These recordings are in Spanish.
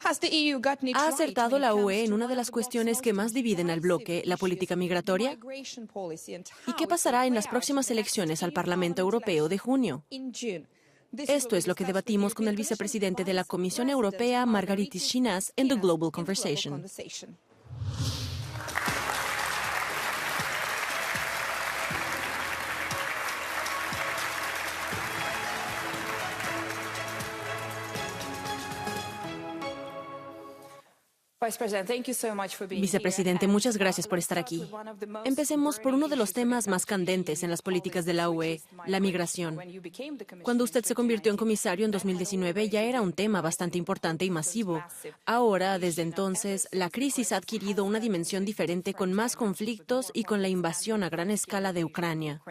¿Ha acertado la UE en una de las cuestiones que más dividen al bloque, la política migratoria? ¿Y qué pasará en las próximas elecciones al Parlamento Europeo de junio? Esto es lo que debatimos con el vicepresidente de la Comisión Europea, Margaritis Schinas, en The Global Conversation. Vicepresidente, muchas gracias por estar aquí. Empecemos por uno de los temas más candentes en las políticas de la UE, la migración. Cuando usted se convirtió en comisario en 2019 ya era un tema bastante importante y masivo. Ahora, desde entonces, la crisis ha adquirido una dimensión diferente con más conflictos y con la invasión a gran escala de Ucrania.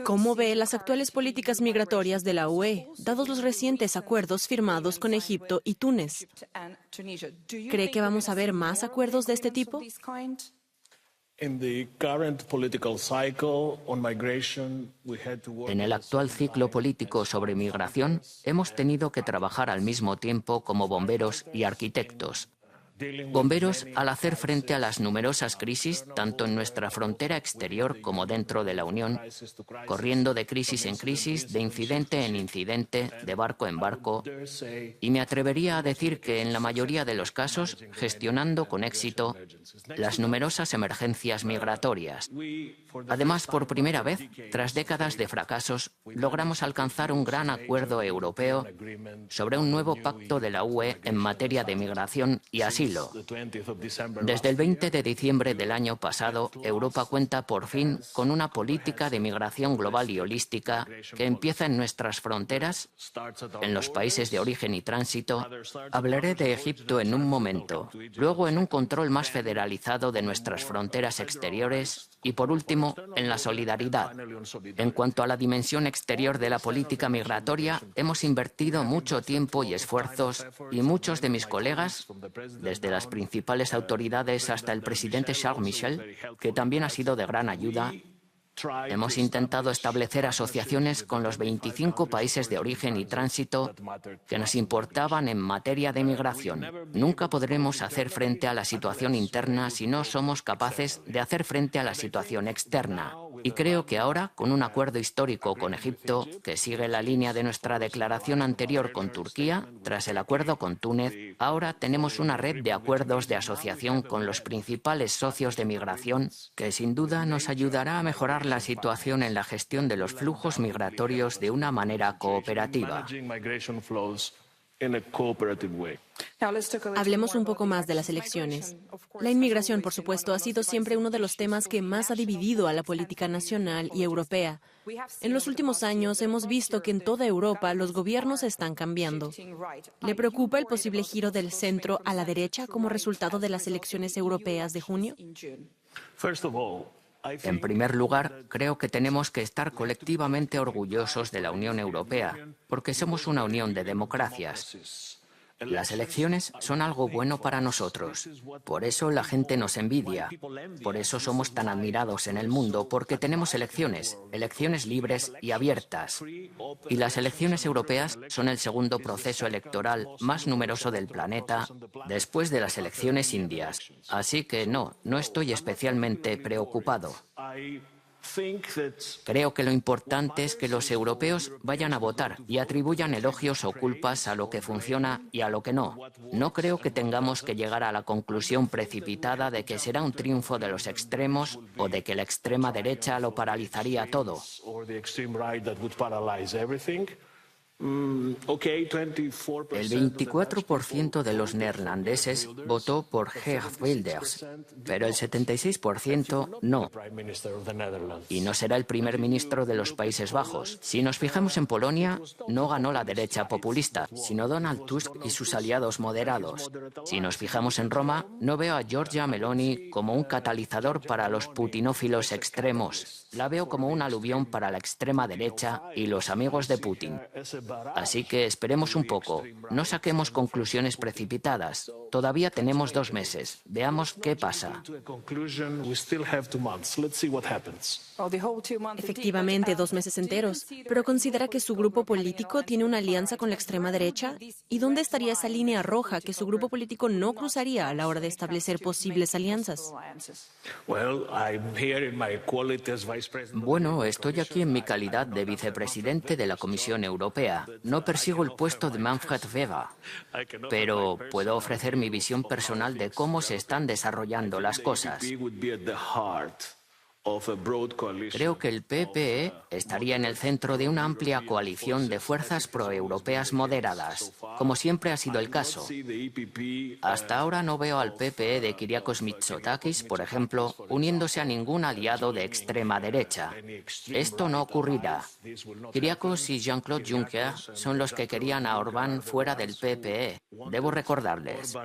¿Cómo ve las actuales políticas migratorias de la UE, dados los recientes acuerdos firmados con Egipto y Túnez? ¿Cree que vamos a ver más acuerdos de este tipo? En el actual ciclo político sobre migración, hemos tenido que trabajar al mismo tiempo como bomberos y arquitectos. Bomberos al hacer frente a las numerosas crisis, tanto en nuestra frontera exterior como dentro de la Unión, corriendo de crisis en crisis, de incidente en incidente, de barco en barco, y me atrevería a decir que en la mayoría de los casos, gestionando con éxito las numerosas emergencias migratorias. Además, por primera vez, tras décadas de fracasos, logramos alcanzar un gran acuerdo europeo sobre un nuevo pacto de la UE en materia de migración y asilo. Desde el 20 de diciembre del año pasado, Europa cuenta por fin con una política de migración global y holística que empieza en nuestras fronteras, en los países de origen y tránsito. Hablaré de Egipto en un momento, luego en un control más federalizado de nuestras fronteras exteriores y, por último, en la solidaridad. En cuanto a la dimensión exterior de la política migratoria, hemos invertido mucho tiempo y esfuerzos, y muchos de mis colegas, desde las principales autoridades hasta el presidente Charles Michel, que también ha sido de gran ayuda, hemos intentado establecer asociaciones con los 25 países de origen y tránsito que nos importaban en materia de migración. Nunca podremos hacer frente a la situación interna si no somos capaces de hacer frente a la situación externa. Y creo que ahora, con un acuerdo histórico con Egipto, que sigue la línea de nuestra declaración anterior con Turquía, tras el acuerdo con Túnez, ahora tenemos una red de acuerdos de asociación con los principales socios de migración que sin duda nos ayudará a mejorar la situación en la gestión de los flujos migratorios de una manera cooperativa. Hablemos un poco más de las elecciones. La inmigración, por supuesto, ha sido siempre uno de los temas que más ha dividido a la política nacional y europea. En los últimos años hemos visto que en toda Europa los gobiernos están cambiando. ¿Le preocupa el posible giro del centro a la derecha como resultado de las elecciones europeas de junio? En primer lugar, creo que tenemos que estar colectivamente orgullosos de la Unión Europea, porque somos una unión de democracias. Las elecciones son algo bueno para nosotros. Por eso la gente nos envidia. Por eso somos tan admirados en el mundo, porque tenemos elecciones libres y abiertas. Y las elecciones europeas son el segundo proceso electoral más numeroso del planeta, después de las elecciones indias. Así que no estoy especialmente preocupado. Creo que lo importante es que los europeos vayan a votar y atribuyan elogios o culpas a lo que funciona y a lo que no. No creo que tengamos que llegar a la conclusión precipitada de que será un triunfo de los extremos o de que la extrema derecha lo paralizaría todo. El 24% de los neerlandeses votó por Geert Wilders, pero el 76% no. Y no será el primer ministro de los Países Bajos. Si nos fijamos en Polonia, no ganó la derecha populista, sino Donald Tusk y sus aliados moderados. Si nos fijamos en Roma, no veo a Giorgia Meloni como un catalizador para los putinófilos extremos. La veo como un aluvión para la extrema derecha y los amigos de Putin. Así que esperemos un poco. No saquemos conclusiones precipitadas. Todavía tenemos 2 meses. Veamos qué pasa. Efectivamente, 2 meses enteros. Pero ¿considera que su grupo político tiene una alianza con la extrema derecha? ¿Y dónde estaría esa línea roja que su grupo político no cruzaría a la hora de establecer posibles alianzas? Bueno, estoy aquí en mi calidad de vicepresidente de la Comisión Europea. No persigo el puesto de Manfred Weber, pero puedo ofrecer mi visión personal de cómo se están desarrollando las cosas. Creo que el PPE estaría en el centro de una amplia coalición de fuerzas proeuropeas moderadas, como siempre ha sido el caso. Hasta ahora no veo al PPE de Kyriakos Mitsotakis, por ejemplo, uniéndose a ningún aliado de extrema derecha. Esto no ocurrirá. Kyriakos y Jean-Claude Juncker son los que querían a Orbán fuera del PPE. Debo recordarles.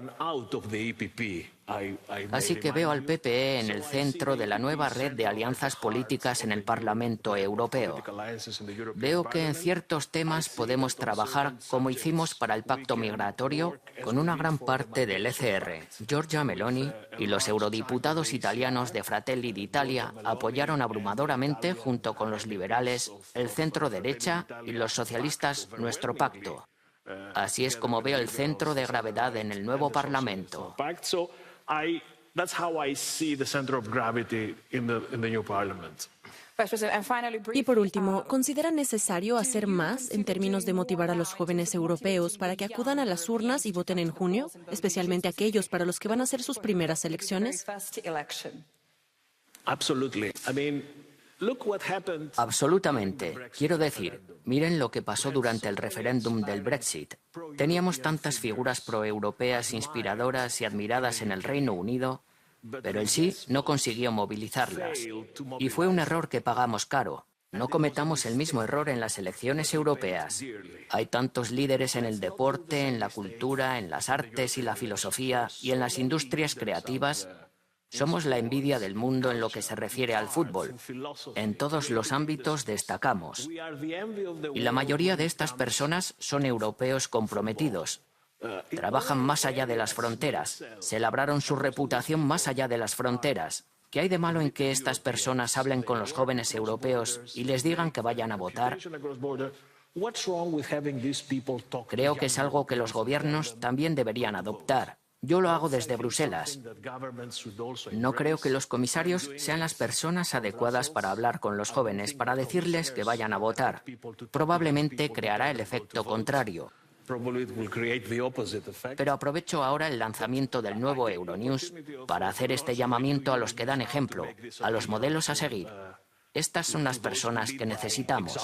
Así que veo al PPE en el centro de la nueva red de alianzas políticas en el Parlamento Europeo. Veo que en ciertos temas podemos trabajar como hicimos para el pacto migratorio con una gran parte del ECR. Giorgia Meloni y los eurodiputados italianos de Fratelli d'Italia apoyaron abrumadoramente, junto con los liberales, el centro derecha y los socialistas, nuestro pacto. Así es como veo el centro de gravedad en el nuevo Parlamento. Y por último, ¿considera necesario hacer más en términos de motivar a los jóvenes europeos para que acudan a las urnas y voten en junio, especialmente aquellos para los que van a ser sus primeras elecciones? Absolutamente. Quiero decir, miren lo que pasó durante el referéndum del Brexit. Teníamos tantas figuras proeuropeas inspiradoras y admiradas en el Reino Unido, pero el sí no consiguió movilizarlas. Y fue un error que pagamos caro. No cometamos el mismo error en las elecciones europeas. Hay tantos líderes en el deporte, en la cultura, en las artes y la filosofía y en las industrias creativas. Somos la envidia del mundo en lo que se refiere al fútbol. En todos los ámbitos destacamos. Y la mayoría de estas personas son europeos comprometidos. Trabajan más allá de las fronteras. Se labraron su reputación más allá de las fronteras. ¿Qué hay de malo en que estas personas hablen con los jóvenes europeos y les digan que vayan a votar? Creo que es algo que los gobiernos también deberían adoptar. Yo lo hago desde Bruselas. No creo que los comisarios sean las personas adecuadas para hablar con los jóvenes, para decirles que vayan a votar. Probablemente creará el efecto contrario. Pero aprovecho ahora el lanzamiento del nuevo Euronews para hacer este llamamiento a los que dan ejemplo, a los modelos a seguir. Estas son las personas que necesitamos.